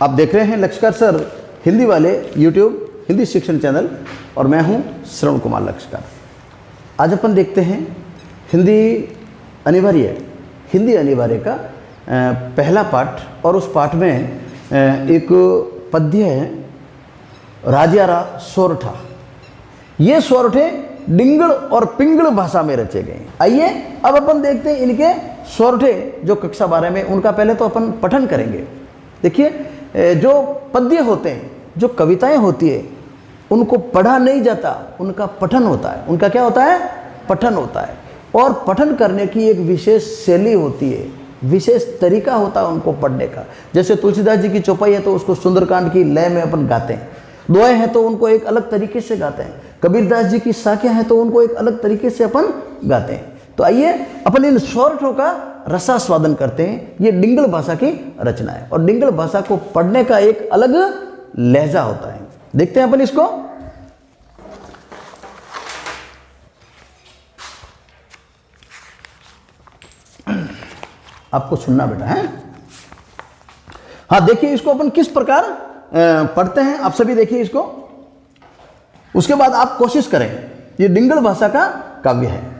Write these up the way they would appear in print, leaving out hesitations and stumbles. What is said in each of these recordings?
आप देख रहे हैं लक्ष्यकार सर हिंदी वाले यूट्यूब हिंदी शिक्षण चैनल और मैं हूं श्रवण कुमार लक्ष्यकार। आज अपन देखते हैं हिंदी अनिवार्य का पहला पाठ और उस पाठ में एक पद्य है राजियारा सोरठा। ये सोरठे डिंगल और पिंगल भाषा में रचे गए। आइए अब अपन देखते हैं इनके सोरठे जो कक्षा 12 में, उनका पहले तो अपन पठन करेंगे। देखिए जो पद्य होते हैं, जो कविताएं होती है, उनको पढ़ा नहीं जाता, उनका पठन होता है। उनका क्या होता है? पठन होता है। और पठन करने की एक विशेष शैली होती है, विशेष तरीका होता है उनको पढ़ने का। जैसे तुलसीदास जी की चौपाई है तो उसको सुंदरकांड की लय में अपन गाते हैं, दुआएं हैं तो उनको एक अलग तरीके से गाते हैं, कबीरदास जी की साखियां हैं तो उनको एक अलग तरीके से अपन गाते हैं। तो आइए अपन इन सोरठों का रसास्वादन करते हैं। ये डिंगल भाषा की रचना है और डिंगल भाषा को पढ़ने का एक अलग लहजा होता है। देखते हैं अपन इसको। आपको सुनना बेटा है। हाँ देखिए इसको अपन किस प्रकार पढ़ते हैं, आप सभी देखिए इसको। उसके बाद आप कोशिश करें। ये डिंगल भाषा का काव्य है।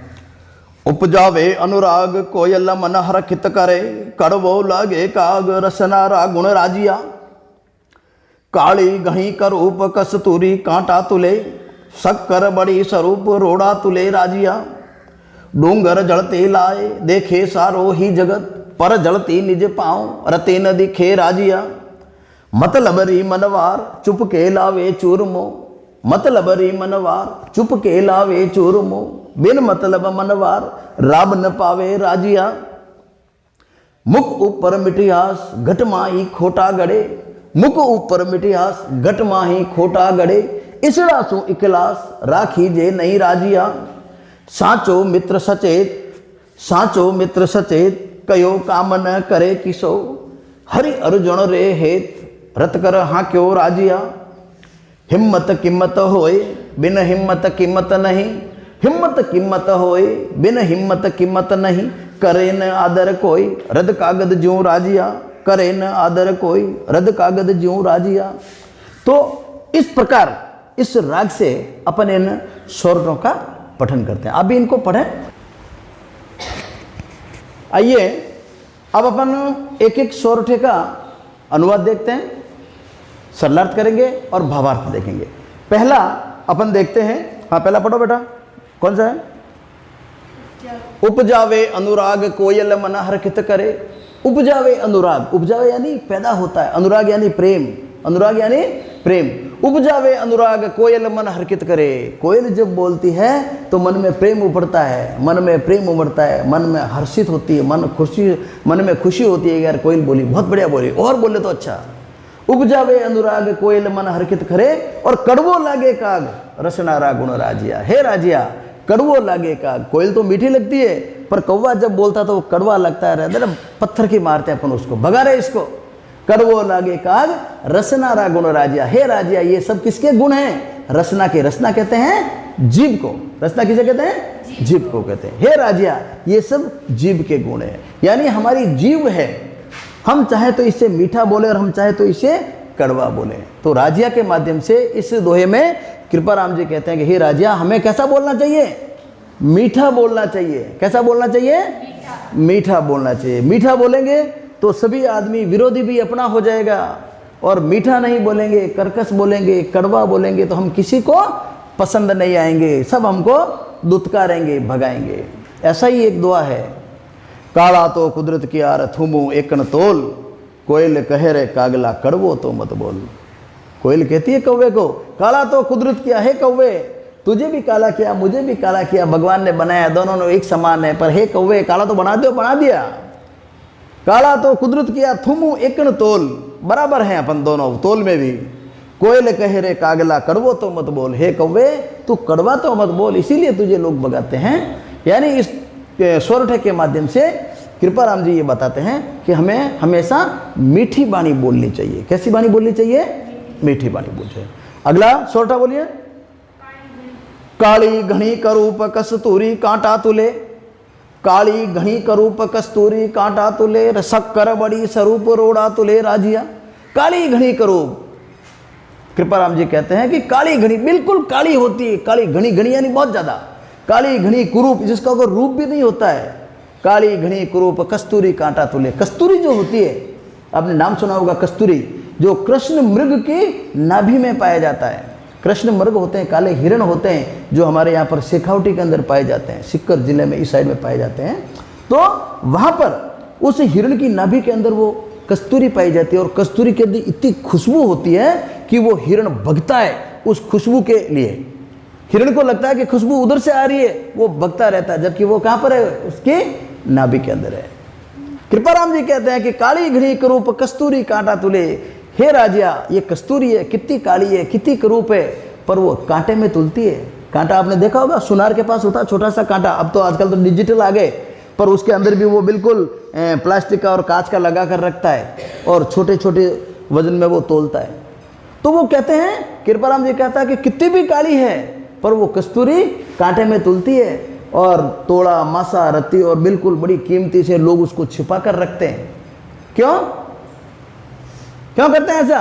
उपजावे अनुराग कोयल मन हरखित करे, कड़वो लगे काग रसना रागुण राजिया। काली गही करूप कस्तूरी कांटा तुले, शक्कर बड़ी स्वरूप रोड़ा तुले राजिया। डूंगर जलते लाए देखे सारो ही जगत, पर जलती निज पाँव रते न दिखे राजिया। मतलबरी मनवार चुप के लावे चूरमो, मतलबरी मनवार चुप के लावे चूरमो। बिन मतलब मनवार राब न पावे राजिया। मुख ऊपर मिठियास घट माही खोटा गड़े, मुख ऊपर मिठियास घट माही खोटा गड़े। इसड़ा सु इकलास राखी जे नहीं राजिया। साचो मित्र सचेत कयो काम न करे किसो। हरि अर्जुन रे हेत रत कर हाँ क्यों राजिया। हिम्मत किम्मत होए बिन हिम्मत किम्मत नहीं, हिम्मत किम्मत होए बिन हिम्मत किम्मत नहीं। करे न आदर कोई रद कागद ज्यों राजिया, करे न आदर कोई रद कागद ज्यों राजिया। तो इस प्रकार इस राग से अपन इन सोरठों का पठन करते हैं। आप भी इनको पढ़ें। आइए अब अपन एक एक सोरठे का अनुवाद देखते हैं, सरलार्थ करेंगे और भावार्थ देखेंगे। पहला अपन देखते हैं। हाँ पहला पढ़ो बेटा, कौन सा है? उपजावे अनुराग कोयल मन हरखित करे। उपजावे अनुराग, उपजावे यानी पैदा होता है, अनुराग यानी प्रेम, अनुराग यानी प्रेम। उपजावे अनुराग कोयल मन हरखित करे। कोयल जब बोलती है तो मन में प्रेम उभरता है, मन में प्रेम उमड़ता है, मन में हर्षित होती है, मन में खुशी होती है। यार कोयल बोली, बहुत बढ़िया बोली, और बोले तो अच्छा। उपजावे अनुराग कोयल मन हरखित करे, और कड़वो लागे काग रसना रागुण राजिया। हे राजिया, कड़वो लागे काग। कोयल तो मीठी लगती है पर कौवा जब बोलता तो वो कड़वा लगता है। ना पत्थर की मारते हैं अपन उसको, भगा रहे इसको। कड़वो लागे काग रसना रागुण राजिया। हे राजिया, ये सब किसके गुण हैं? रसना के। रसना कहते हैं जीव को। रसना किसे कहते हैं? जीव को कहते हैं। हे राजिया, ये सब जीव के गुण हैं, यानी हमारी जीव है। हम चाहे तो इसे मीठा बोले और हम चाहे तो इसे कड़वा बोले। तो राजिया के माध्यम से इस दोहे में कृपाराम जी कहते हैं कि हे राजिया, हमें कैसा बोलना चाहिए? मीठा बोलना चाहिए। कैसा बोलना चाहिए? मीठा बोलना चाहिए। मीठा बोलेंगे तो सभी आदमी, विरोधी भी अपना हो जाएगा। और मीठा नहीं बोलेंगे, कर्कश बोलेंगे, कड़वा बोलेंगे तो हम किसी को पसंद नहीं आएंगे, सब हमको दुत्कारेंगे, भगाएंगे। ऐसा ही एक दुआ है। काला तो कुदरत की आर थूमू एकन तोल, कोयल कहे रे कागला कड़वो तो मत बोल। कोयल कहती है कौवे को, काला तो कुदरत किया है कौवे, तुझे भी काला किया मुझे भी काला किया, भगवान ने बनाया, दोनों ने एक समान है, पर हे कौवे काला तो बना दो, बना दिया। काला तो कुदरत किया थूमू एकन तोल, बराबर हैं अपन दोनों तोल में भी। कोयल कहे रे कागला कड़वो तो मत बोल, हे कौवे तू कड़वा तो मत बोल, इसीलिए तुझे लोग भगाते हैं। यानी इस सोरठे के माध्यम से कृपाराम जी ये बताते हैं कि हमें हमेशा मीठी वाणी बोलनी चाहिए। कैसी वाणी बोलनी चाहिए? मीठी वाणी बोलनी चाहिए। अगला सोरठा बोलिए। काली घनी करूप कस्तूरी कांटा तुले, काली घनी करूप कस्तूरी कांटा तुले, शक्कर बड़ी स्वरूप रोड़ा तुले राजिया। काली घनी करूप। कृपाराम जी कहते हैं कि काली घनी बिल्कुल काली होती है, काली घनी, घनी यानी बहुत ज्यादा, काली घनी कुरूप जिसका कोई रूप भी नहीं होता है, काली घनी कुरूप कस्तूरी कांटा तुले। कस्तूरी जो होती है, आपने नाम सुना होगा कस्तूरी, जो कृष्ण मृग की नाभि में पाया जाता है। कृष्ण मृग होते हैं, काले हिरण होते हैं, जो हमारे यहाँ पर शेखावटी के अंदर पाए जाते हैं, सिक्कर जिले में इस साइड में पाए जाते हैं। तो वहाँ पर उस हिरण की नाभि के अंदर वो कस्तूरी पाई जाती है, और कस्तूरी के अंदर इतनी खुशबू होती है कि वो हिरण भगता है उस खुशबू के लिए। हिरण को लगता है कि खुशबू उधर से आ रही है, वो भगता रहता है, जबकि वो कहाँ पर है, उसकी नाभि के अंदर है। कृपाराम जी कहते हैं कि काली घनी करूप कस्तूरी कांटा तुले। हे राजिया, ये कस्तूरी है, कितनी काली है, कितनी करूप है, पर वो कांटे में तुलती है। कांटा आपने देखा होगा, सुनार के पास होता है छोटा सा कांटा, अब तो आजकल तो डिजिटल आ गए, पर उसके अंदर भी वो बिल्कुल प्लास्टिक का और कांच का लगा कर रखता है, और छोटे छोटे वजन में वो तोलता है। तो वो कहते हैं, कृपाराम जी कहता है कि कितनी भी काली है, पर वो कस्तूरी कांटे में तुलती है, और तोड़ा मासा रत्ती और बिल्कुल बड़ी कीमती से लोग उसको छिपा कर रखते हैं। क्यों क्यों करते हैं ऐसा?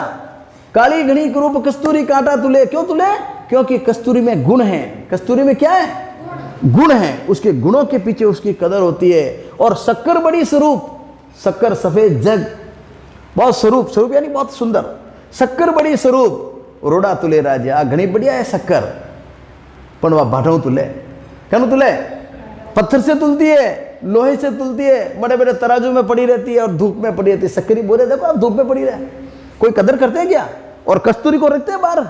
काली घनी कुरूप कस्तूरी कांटा तुले। क्यों तुले? क्योंकि कस्तूरी में गुण है। कस्तूरी में क्या है? गुण है। उसके गुणों के पीछे उसकी कदर होती है। और शक्कर बड़ी स्वरूप, शक्कर सफेद जग, बहुत स्वरूप, स्वरूप यानी बहुत सुंदर, शक्कर बड़ी स्वरूप रोड़ा तुले राजा। घनी बढ़िया है शक्कर, पण वह भाटों तुले। क्या तुले? पत्थर से तुलती है, लोहे से तुलती है, बड़े बड़े तराजू में पड़ी रहती है और धूप में पड़ी रहती है। शक्करी बोले देखो आप, धूप में पड़ी रहे, कोई कदर करते हैं क्या? और कस्तूरी को रखते हैं बाहर?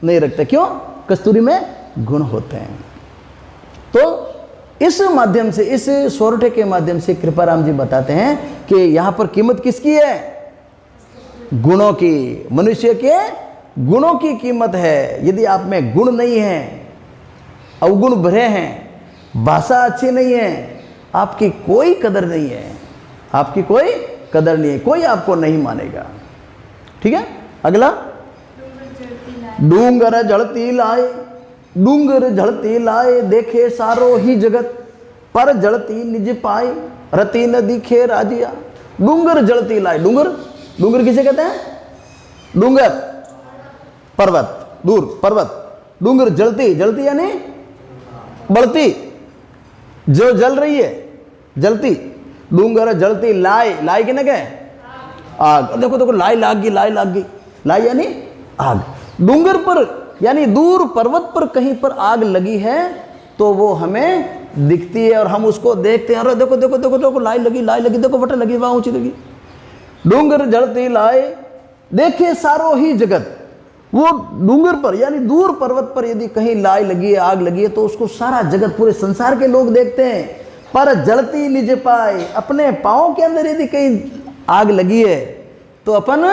नहीं रखते। क्यों? कस्तूरी में गुण होते हैं। तो इस माध्यम से, इस सोरठे के माध्यम से कृपाराम जी बताते हैं कि यहां पर कीमत किसकी है? गुणों की। मनुष्य के गुणों की कीमत है। यदि आप में गुण नहीं है, अवगुण भरे हैं, भाषा अच्छी नहीं है, आपकी कोई कदर नहीं है, आपकी कोई कदर नहीं है, कोई आपको नहीं मानेगा। ठीक है, अगला। डूंगर जड़ती लाए, डूंगर जड़ती लाए, देखे सारो ही जगत, पर जड़ती निज पाए, रति न दिखे राजिया। डूंगर जड़ती लाए। डूंगर, डूंगर किसे कहते हैं? डूंगर पर्वत, दूर पर्वत। डूंगर जलती, जलती यानी बढ़ती, जो जल रही है, जलती। डूंगर जलती लाए, लाए किने के? आग। देखो देखो, लाई लाग गई, लाई लाग गई, लाई यानी आग। डूंगर पर यानी दूर पर्वत पर कहीं पर आग लगी है तो वो हमें दिखती है और हम उसको देखते हैं। अरे देखो देखो देखो देखो, लाई लगी, लाई लगी, देखो बटन लगी, वहां ऊंची लगी। डूंगर जलती लाए, देखे सारो ही जगत। वो डूंगर पर यानी दूर पर्वत पर यदि कहीं लाई लगी है, आग लगी है, तो उसको सारा जगत, पूरे संसार के लोग देखते हैं। पर जलती निज पाए, अपने पांव के अंदर यदि कहीं आग लगी है तो अपन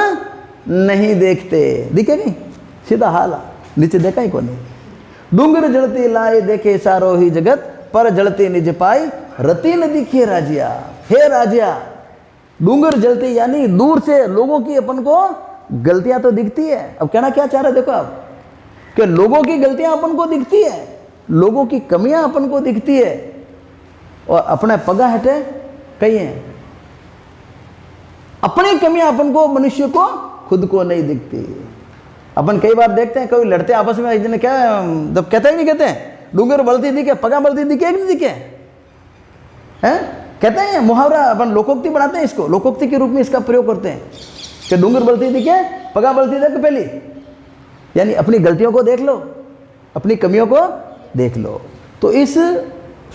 नहीं देखते। दिखे नहीं, सीधा हाल, नीचे देखा ही कौन नहीं। डूंगर जलती लाए, देखे सारो ही जगत, पर जलती निज पाए, रति न दिखे राजिया। हे राजिया, डूंगर जलती यानी दूर से लोगों की अपन को गलतियां तो दिखती है। अब कहना क्या चाह रहे देखो आप, कि लोगों की गलतियां अपन को दिखती है, लोगों की कमियां अपन को दिखती है, और अपने पगा हटे कहीं है। अपनी कमियां अपन को, मनुष्य को खुद को नहीं दिखती। अपन कई बार देखते हैं, कभी लड़ते आपस में, एक दिन क्या जब कहते ही नहीं कहते हैं, डूंगर बलती दिखे, पगा बलती दिखे, नहीं दिखे हैं? कहते हैं मुहावरा, अपन लोकोक्ति बनाते हैं, इसको लोकोक्ति के रूप में इसका प्रयोग करते हैं कि डूंगर बलती दिखे, पगा बलती देख पहली, यानी अपनी गलतियों को देख लो, अपनी कमियों को देख लो। तो इस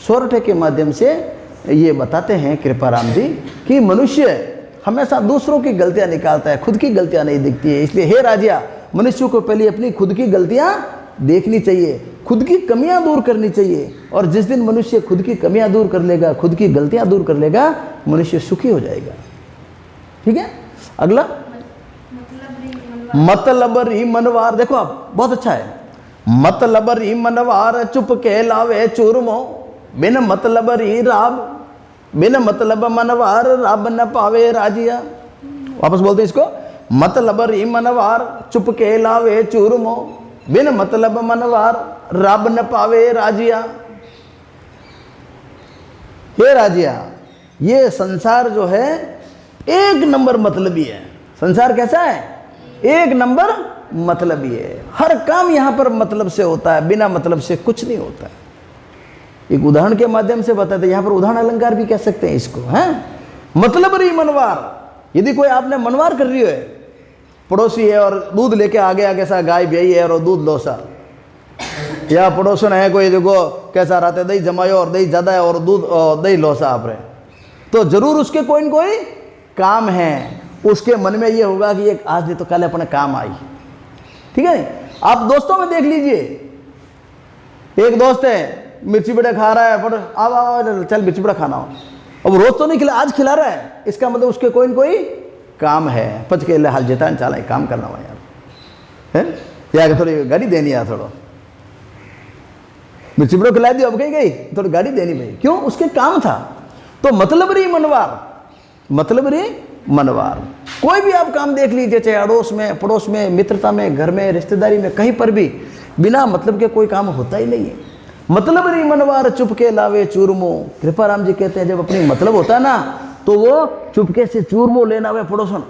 सोरठे के माध्यम से ये बताते हैं कृपाराम जी कि मनुष्य हमेशा दूसरों की गलतियां निकालता है, खुद की गलतियां नहीं दिखती है। इसलिए हे राजिया, मनुष्य को पहले अपनी खुद की गलतियां देखनी चाहिए, खुद की कमियां दूर करनी चाहिए। और जिस दिन मनुष्य खुद की कमियां दूर कर लेगा, खुद की गलतियां दूर कर लेगा, मनुष्य सुखी हो जाएगा। ठीक है, अगला। मतलब री मनवार, देखो आप, बहुत अच्छा है। मतलब री मनवार, चुप के लावे चूरमो, बिन मतलब री राब, बिन मतलब मनवार, राब न पावे राजिया। वापस बोलते हैं इसको। मतलब री मनवार, चुप के लावे चूरमो, बिन मतलब मनवार, राब न पावे राजिया। हे राजिया, ये संसार जो है एक नंबर मतलबी है। संसार कैसा है? एक नंबर मतलब ही है। हर काम यहां पर मतलब से होता है, बिना मतलब से कुछ नहीं होता है। एक उदाहरण के माध्यम से बताते, यहां पर उदाहरण अलंकार भी कह सकते हैं इसको, हैं? मतलब रही मनवार। यदि कोई आपने मनवार कर रही है, पड़ोसी है और दूध लेके आगे आगे सा गाय ब्याई है और दूध लोसा, या पड़ोसन है कोई देखो कैसा रहता है, दही जमायो और दही ज्यादा है और दूध दही लोसा आप रहे, तो जरूर उसके कोई न कोई काम है। उसके मन में ये होगा कि एक आज नहीं तो कल अपने काम आई, ठीक है। आप दोस्तों में देख लीजिए, एक दोस्त है मिर्ची बड़ा खा रहा है, पर अब चल मिर्ची बड़ा खाना हो, अब रोज तो नहीं खिला, आज खिला रहा है, इसका मतलब उसके कोई न कोई काम है। पच के हाल जेता चाला काम करना हुआ यार, है या थोड़ी गाड़ी देनी है, थोड़ा मिर्ची बड़ो खिला दी, अब कहीं गई थोड़ी गाड़ी देनी भाई, क्यों? उसके काम था। तो मतलब रही मनवार, मतलब रही मनवार। कोई भी आप काम देख लीजिए, चाहे अड़ोस में, पड़ोस में, मित्रता में, घर में, रिश्तेदारी में, कहीं पर भी बिना मतलब के कोई काम होता ही नहीं है। मतलब रही मनवार चुपके लावे चूरमो। कृपाराम जी कहते हैं जब अपनी मतलब होता है ना, तो वो चुपके से चूरमो लेना वे पड़ोसन,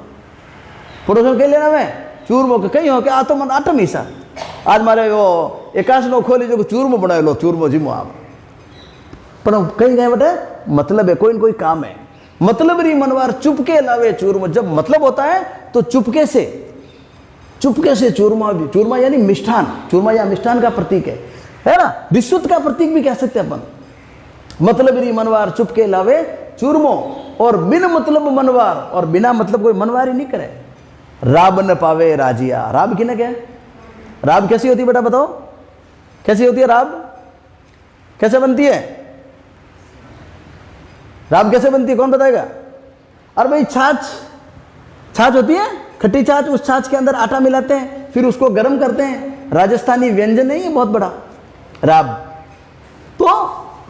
पड़ोसन के लेना वे चूरमो के कहीं हो के आतो मन आटम ईसा आज मारे वो एकाश नो खोली जो चूरमो बनाए लो, चूरमो जिमो आप, पर कहीं गए बेटे मतलब है, कोई न कोई काम है। मतलब रही मनवार चुपके लावे चूरमा। जब मतलब होता है तो चुपके से चूरमा भी, चूरमा यानी मिष्ठान, चूरमा या मिष्ठान का प्रतीक है ना, विशुद्ध का प्रतीक भी कह सकते हैं अपन। मतलब रही मनवार चुपके लावे चूरमो, और बिन मतलब मनवार, और बिना मतलब कोई मनवार ही नहीं करे। राब न पावे राजिया। राब की ना क्या, राब कैसी होती है बेटा बताओ, कैसी होती है राब, कैसे बनती है राब, कैसे बनती है कौन बताएगा? अरे भाई छाछ होती है, खट्टी छाछ, उस छाछ के अंदर आटा मिलाते हैं, फिर उसको गर्म करते हैं। राजस्थानी व्यंजन नहीं है बहुत बड़ा राब। तो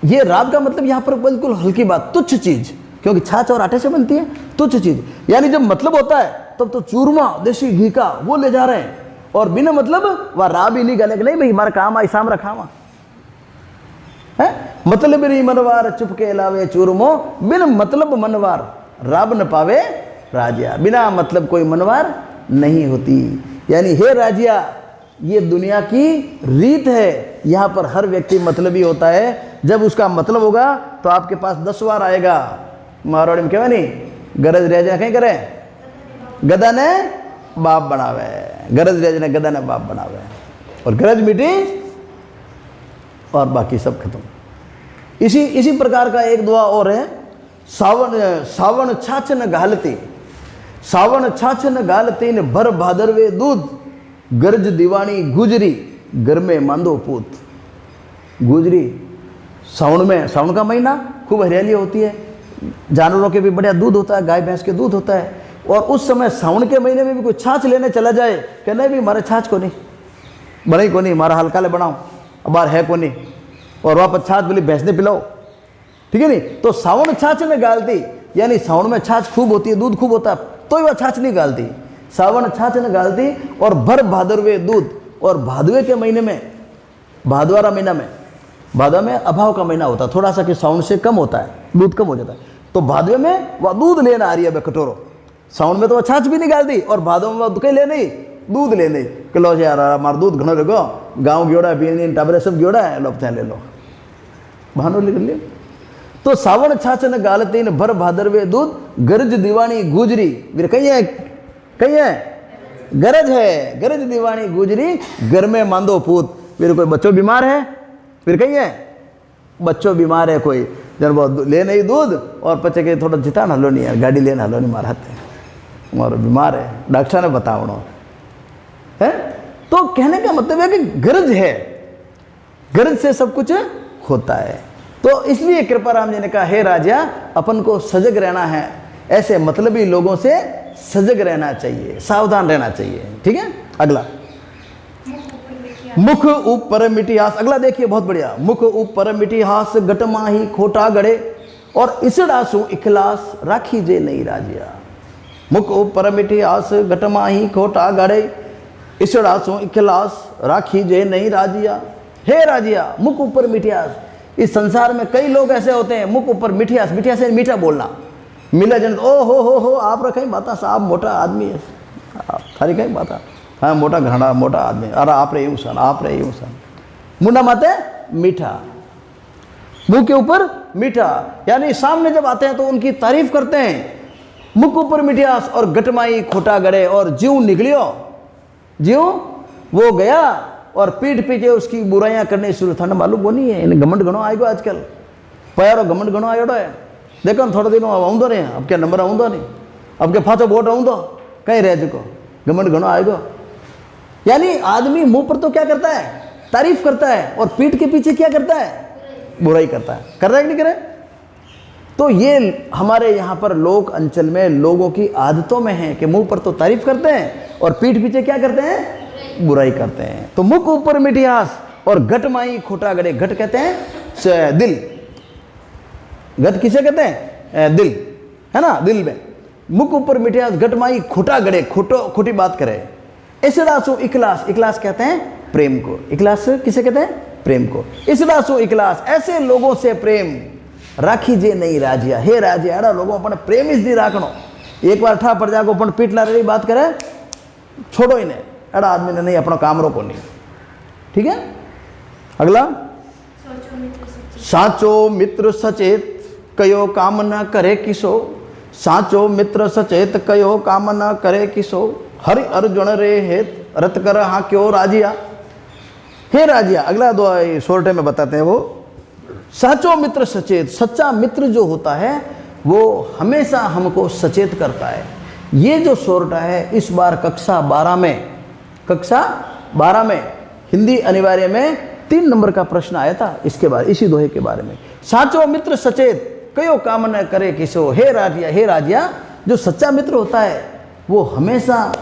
ये राब का मतलब यहां पर बिल्कुल हल्की बात, तुच्छ चीज, क्योंकि छाछ और आटे से बनती है, तुच्छ चीज। यानी जब मतलब होता है तब तो चूरमा देसी घी का वो ले जा रहे हैं, और बिना मतलब वह राब ही नहीं गले, नहीं भाई हमारा काम आई शाम रखा हुआ है। मतलब रही मनवार चुपके लावे चूरमो, बिन मतलब मनवार राब न पावे राजिया। बिना मतलब कोई मनवार नहीं होती। यानी हे राजिया, ये दुनिया की रीत है, यहाँ पर हर व्यक्ति मतलबी होता है। जब उसका मतलब होगा तो आपके पास 10 बार आएगा। मारवाड़ी में क्या नहीं, गरज रह जाए कहीं करे, गदा ने बाप बनावे, गरज रह जाए गदा ने बाप बनावे, और गरज मिटी और बाकी सब खत्म। इसी प्रकार का एक दुआ और है, सावन छाछ न घालती, सावन छाछ न घालती ने भर भादरवे दूध, गरज दीवानी गुजरी घर में मांदो पूत। गुजरी सावन में, सावन का महीना खूब हरियाली होती है, जानवरों के भी बढ़िया दूध होता है, गाय भैंस के दूध होता है, और उस समय सावन के महीने में भी कोई छाछ लेने चला जाए, कहना भी हमारे छाछ को नहीं बनाई को नहीं, हमारा हल्का ले बनाओ, अब बार है को नहीं, और वापस छाछ बोली भैंस ने पिलाओ, ठीक है नहीं। तो सावन छाछ में गालती, यानी सावन में छाछ खूब होती है, दूध खूब होता है, तो वह छाछ नहीं गालती, सावन छाछ न गालती। और भर भादरवे दूध, और भादवे के महीने में, भादवारा महीना में, भादवा में अभाव का महीना होता है थोड़ा सा, कि सावन से कम होता है, दूध कम हो जाता है, तो भादवे में वह दूध लेना आ रही है कटोरो। सावन में तो वह छाछ भी नहीं गालती, और भादव में वह कहीं ले नहीं, दूध ले नहीं, कि लो यार हमारा दूध घणो रखो, गाँव ग्योड़ा है, टाबरे सब ग्योड़ा है, लो ले लो, बहानो ले लिया। तो सावन छाछ न गालती न भर भादरवे दूध, गरज दीवानी गुजरी। कहीं है गरज है, गरज दीवानी गुजरी घर में मांदो पूत। फिर कोई बच्चों बीमार है, फिर कहीं है बच्चों बीमार है कोई, जन वो ले नहीं दूध, और पचे के थोड़ा जिता न हलो नहीं यार, गाड़ी लेना हलो नहीं मारते, और बीमार है, डॉक्टर ने बताओ है। तो कहने का मतलब है कि गरज है, गरज से सब कुछ होता है। तो इसलिए कृपाराम जी ने कहा, हे राजा, अपन को सजग रहना है, ऐसे मतलबी लोगों से सजग रहना चाहिए, सावधान रहना चाहिए, ठीक है। अगला, मुख ऊपर मिटिहास। अगला देखिए बहुत बढ़िया, मुख ऊपर मिटिहास गटमाही खोटा गड़े, और इसड़ासु इखलास राखी जे नहीं राजिया। मुख ऊपर मिटिहास गटमाही खोटा गड़े, इसड़ासु इखलास राखी जे नहीं राजिया। हे राजिया, मुख ऊपर मिटिहास। इस संसार में कई लोग ऐसे होते हैं, मुख ऊपर मिठियास, मिठियास से मीठा बोलना, मिला जन ओ हो आप रखें बाता साहब मोटा आदमी है, थारी कहीं बात है। हाँ मोटा घड़ा मोटा आदमी, अरे आप रहे सन, आप रहे सन। मुंडा माते मीठा, मुंह के ऊपर मीठा, यानी सामने जब आते हैं तो उनकी तारीफ करते हैं। मुख ऊपर मिठास और गटमाई खोटा गड़े, और जीव निकलियो, जीव वो गया और पीठ पीछे उसकी बुराइयां करने शुरू। था मालूम वो नहीं है इन घमंड घणो आएगो आजकल, प्यारो घमंड घणो आयोड़ो है। देखो थोड़े दिनों अब आऊंदो रहे, अब क्या नंबर आऊंदो नहीं, अब के फाचो वोट आऊंदो कहीं रह चुको, घमंड घणो आएगो। यानी आदमी मुंह पर तो क्या करता है, तारीफ करता है, और पीठ के पीछे क्या करता है, बुराई करता है। कर रहा है कि नहीं करे? तो ये हमारे यहाँ पर लोक अंचल में लोगों की आदतों में है कि मुंह पर तो तारीफ करते हैं और पीठ पीछे क्या करते हैं, बुराई करते हैं। तो मुख ऊपर मिठास और घटमाई खोटा गड़े, घट कहते हैं दिल, घट किसे कहते हैं, दिल है ना, दिल में। मुख ऊपर मिठास घटमाई खोटा गड़े, खोटी बात करे। इसरासो इखलास, इखलास कहते हैं प्रेम को, इखलास किसे कहते हैं, प्रेम को। इसरासो इखलास, ऐसे लोगों से प्रेम राखी जे नहीं राजिया। हे राजिया एड़ा लोगों अपन प्रेम इस दी राखनो। एक बार ठा पड़ जाको अपन पीट ला रही बात करे, छोड़ो इन्हें, एड़ा आदमी ने नहीं अपना काम रोको नहीं। ठीक है, अगला साचो मित्र सचेत कयो काम न करे किसो, साचो मित्र सचेत कयो काम न करे किसो, हरि अर्जुन रे हेत रत कर हाँ क्यों राजिया। हे राजिया, अगला दो सोरठे में बताते हैं वो, साचो मित्र सचेत, सच्चा मित्र जो होता है वो हमेशा हमको सचेत करता है। ये जो सोरठा है इस बार कक्षा 12 में हिंदी अनिवार्य में 3 नंबर का प्रश्न आया था इसके बारे, इसी दोहे के बारे में। साचो मित्र सचेत कयो काम न करे किसो, हे राजिया, हे राजिया, जो सच्चा मित्र होता है वो हमेशा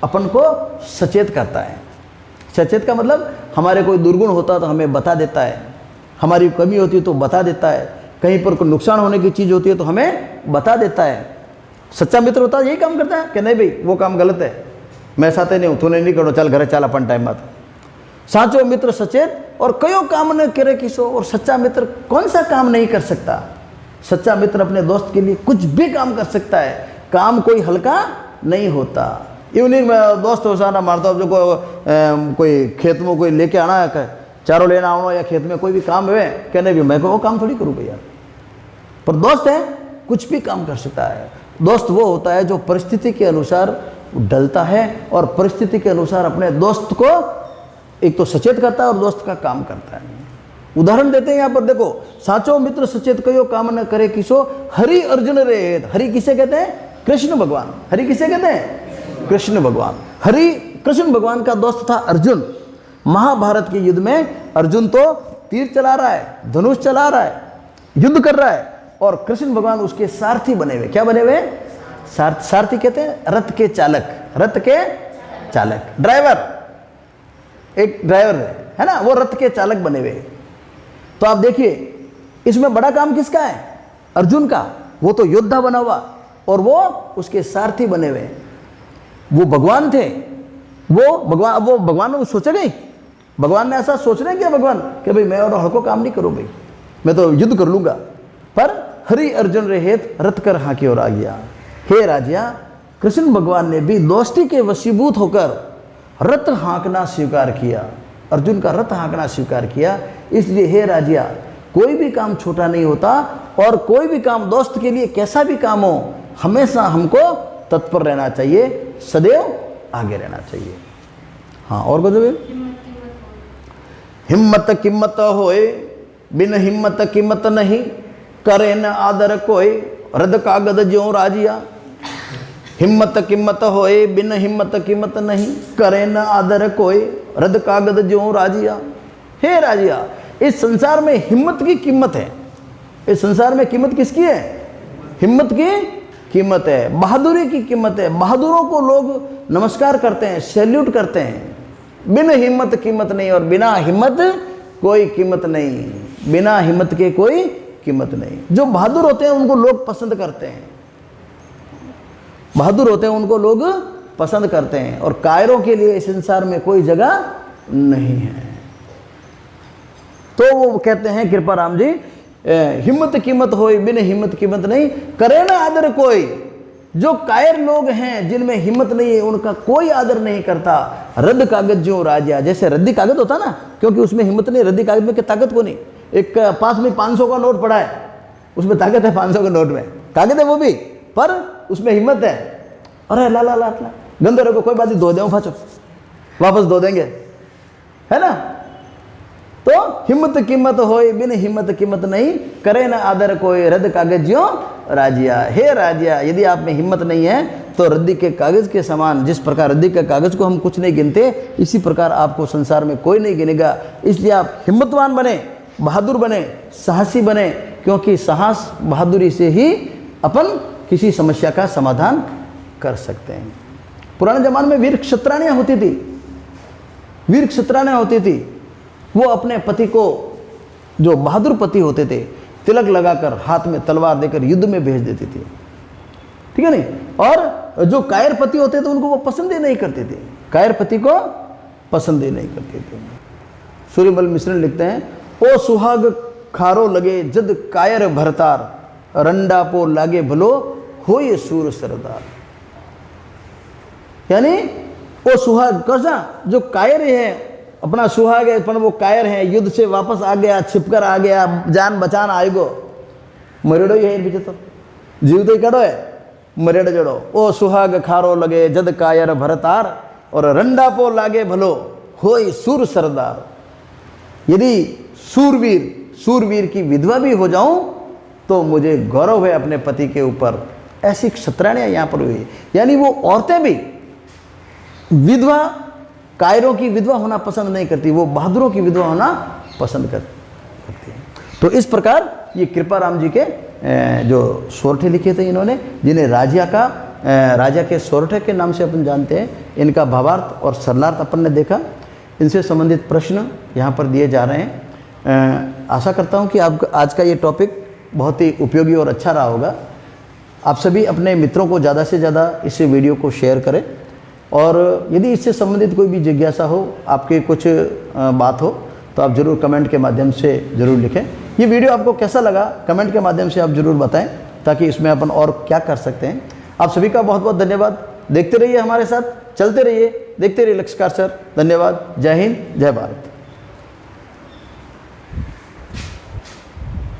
अपन को सचेत करता है। सचेत का मतलब हमारे कोई दुर्गुण होता तो हमें बता देता है, हमारी कमी होती है तो बता देता है, कहीं पर कोई नुकसान होने की चीज़ होती है तो हमें बता देता है। सच्चा मित्र होता है यही काम करता है कि नहीं भाई वो काम गलत है, मैं साथे नहीं हूँ, तूने नहीं करो, चल घर चल अपन टाइम बात। साचो मित्र सचेत और कयो काम न करे किसो, और सच्चा मित्र कौन सा काम नहीं कर सकता। सच्चा मित्र अपने दोस्त के लिए कुछ भी काम कर सकता है, काम कोई हल्का नहीं होता। इवनिंग में दोस्त हो सारा मारता जो कोई खेत में कोई लेके आना है, चारों लेना आना या खेत में कोई भी काम है, कहने भी मैं को वो काम थोड़ी करूँ भैया, पर दोस्त है कुछ भी काम कर सकता है। दोस्त वो होता है जो परिस्थिति के अनुसार ढलता है और परिस्थिति के अनुसार अपने दोस्त को एक तो सचेत करता है और दोस्त का काम करता है। उदाहरण देते हैं यहाँ पर देखो, साचो मित्र सचेत कयो काम न करे किसो, हरि अर्जुन रे हेत। हरि किसे कहते हैं, कृष्ण भगवान। हरि किसे कहते हैं, कृष्ण भगवान। हरि कृष्ण भगवान का दोस्त था अर्जुन। महाभारत के युद्ध में अर्जुन तो तीर चला रहा है, धनुष चला रहा है, युद्ध कर रहा है, और कृष्ण भगवान उसके सारथी बने हुए। क्या बने हुए, सारथी कहते हैं रथ के चालक, रथ के चालक, ड्राइवर, एक ड्राइवर है ना, वो रथ के चालक बने हुए। तो आप देखिए इसमें बड़ा काम किसका है, अर्जुन का। वो तो योद्धा बना हुआ और वो उसके सारथी बने हुए। वो भगवान थे, वो भगवान ने सोचा नहीं, भगवान ने ऐसा सोच रहे क्या भगवान कि भाई मैं और हड़को काम नहीं करूँ भाई, मैं तो युद्ध कर लूंगा। पर हरि अर्जुन रे हेत रथ कर हाँ की ओर आ गया। हे राजिया, कृष्ण भगवान ने भी दोस्ती के वशीभूत होकर रथ हाँकना स्वीकार किया, अर्जुन का रथ हाँकना स्वीकार किया। इसलिए हे राजिया, कोई भी काम छोटा नहीं होता और कोई भी काम दोस्त के लिए कैसा भी काम हो हमेशा हमको तत्पर रहना चाहिए, सदैव आगे रहना चाहिए। हाँ और कुछ भी, हिम्मत किम्मत होए बिन हिम्मत कीमत नहीं, करे न आदर कोई रद कागद ज्यों राजिया। हिम्मत किम्मत होए बिन हिम्मत कीमत नहीं, करे न आदर कोई रद कागद ज्यों राजिया। हे राजिया, इस संसार में हिम्मत की कीमत है। इस संसार में कीमत किसकी है, हिम्मत की कीमत है, बहादुरी की कीमत है। बहादुरों को लोग नमस्कार करते हैं, सैल्यूट करते हैं। बिन हिम्मत कीमत नहीं, और बिना हिम्मत कोई कीमत नहीं, बिना हिम्मत के कोई कीमत नहीं। जो बहादुर होते हैं उनको लोग पसंद करते हैं, बहादुर होते हैं उनको लोग पसंद करते हैं, और कायरों के लिए इस संसार में कोई जगह नहीं है। तो वो कहते हैं कृपाराम जी, हिम्मत कीमत होए बिन हिम्मत कीमत नहीं, करे ना आदर कोई जो कायर लोग हैं, जिनमें हिम्मत नहीं है, उनका कोई आदर नहीं करता। रद्द कागज जो राजिया, जैसे रद्दी कागज होता ना, क्योंकि उसमें हिम्मत नहीं, रद्दी कागज में क्या ताकत को नहीं। एक पास में 500 का नोट पड़ा है, उसमें ताकत है 500 के नोट में, कागज है वो भी, पर उसमें हिम्मत है। अरे ला ला ला ला गंदे रखो, कोई बात नहीं, धो दें फाचो, वापस धो देंगे, है ना। तो हिम्मत कीमत होए, बिन हिम्मत कीमत नहीं, करे ना आदर कोई, रद्द कागज जो राजिया। हे राजिया, यदि आप में हिम्मत नहीं है तो रद्दी के कागज के समान, जिस प्रकार रद्दी के कागज को हम कुछ नहीं गिनते, इसी प्रकार आपको संसार में कोई नहीं गिनेगा। इसलिए आप हिम्मतवान बने, बहादुर बने, साहसी बने, क्योंकि साहस बहादुरी से ही अपन किसी समस्या का समाधान कर सकते हैं। पुराने जमाने में वीर क्षत्राणियाँ होती थी, वीर क्षत्राणियाँ होती थी। वो अपने पति को, जो बहादुर पति होते थे, तिलक लगाकर हाथ में तलवार देकर युद्ध में भेज देती थी, ठीक है नहीं। और जो कायर पति होते थे उनको वो पसंद ही नहीं करते थे, कायर पति को पसंद ही नहीं करते थे। सूर्यबल मिश्रण लिखते हैं, ओ सुहाग खारो लगे जद कायर भरतार, रंडा पो लागे भलो हो ये सूर सरदार। यानी वो सुहाग कैसा, जो कायर है, अपना सुहाग है, पर वो कायर है, युद्ध से वापस आ गया, छिपकर आ गया, जान बचान आएगो, मरेड़ो ही है पीछे, तो जीव तो ही कड़ो है, मरेड़ जड़ो। ओ सुहाग खारो लगे जद कायर भरतार, और रंडा पो लागे भलो होई सूर सरदार। यदि सूरवीर की विधवा भी हो जाऊं तो मुझे गौरव है अपने पति के ऊपर। ऐसी क्षत्राणियाँ यहाँ पर हुई, यानी वो औरतें भी विधवा, कायरों की विधवा होना पसंद नहीं करती, वो बहादुरों की विधवा होना पसंद करती है। तो इस प्रकार ये कृपाराम जी के जो सोरठे लिखे थे इन्होंने, जिन्हें राजा के सोरठे के नाम से अपन जानते हैं, इनका भावार्थ और सरलार्थ अपन ने देखा। इनसे संबंधित प्रश्न यहाँ पर दिए जा रहे हैं। आशा करता हूँ कि आप आज का ये टॉपिक बहुत ही उपयोगी और अच्छा रहा होगा। आप सभी अपने मित्रों को ज़्यादा से ज़्यादा इस वीडियो को शेयर करें, और यदि इससे संबंधित कोई भी जिज्ञासा हो, आपके कुछ बात हो, तो आप ज़रूर कमेंट के माध्यम से ज़रूर लिखें। ये वीडियो आपको कैसा लगा कमेंट के माध्यम से आप ज़रूर बताएं, ताकि इसमें अपन और क्या कर सकते हैं। आप सभी का बहुत बहुत धन्यवाद। देखते रहिए हमारे साथ, चलते रहिए, देखते रहिए लक्ष्यकार सर। धन्यवाद। जय हिंद, जय भारत।